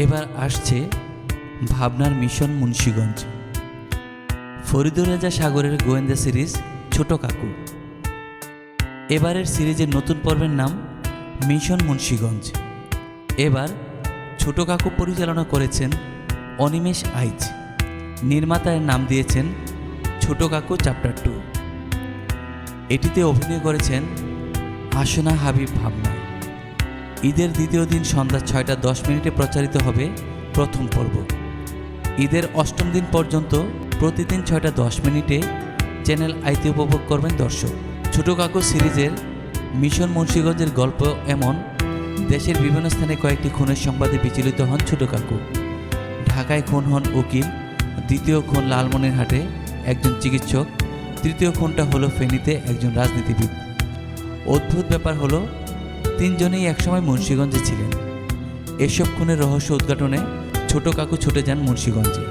এবার আসছে ভাবনার মিশন মুন্সিগঞ্জ। ফরিদুর রেজা সাগরের গোয়েন্দা সিরিজ ছোট কাকু। এবারের সিরিজের নতুন পর্বের নাম মিশন মুন্সিগঞ্জ। এবার ছোট কাকু পরিচালনা করেছেন অনিমেষ আইচ। নির্মাতার নাম দিয়েছেন ছোট কাকু চ্যাপ্টার 2। এটিতে অভিনয় করেছেন আসনা হাবিব ভাবনা। ঈদের দ্বিতীয় দিন সন্ধ্যা 6:10 প্রচারিত হবে প্রথম পর্ব। ঈদের 8ম দিন পর্যন্ত প্রতিদিন 6:10 চ্যানেল আইতে উপভোগ করবেন দর্শক। ছোট কাকু সিরিজের মিশন মুন্সিগঞ্জের গল্প এমন, দেশের বিভিন্ন স্থানে কয়েকটি খুনের সংবাদে বিচলিত হন ছোট কাকু। ঢাকায় খুন হন উকিল, দ্বিতীয় খুন লালমনিরহাটে একজন চিকিৎসক, তৃতীয় খুনটা হলো ফেনীতে একজন রাজনীতিবিদ। অদ্ভুত ব্যাপার হলো 3 জনেই একসময় মুন্সিগঞ্জে ছিলেন। এসব খুনের রহস্য উদ্ঘাটনে ছোট কাকু ছুটে যান মুন্সিগঞ্জে।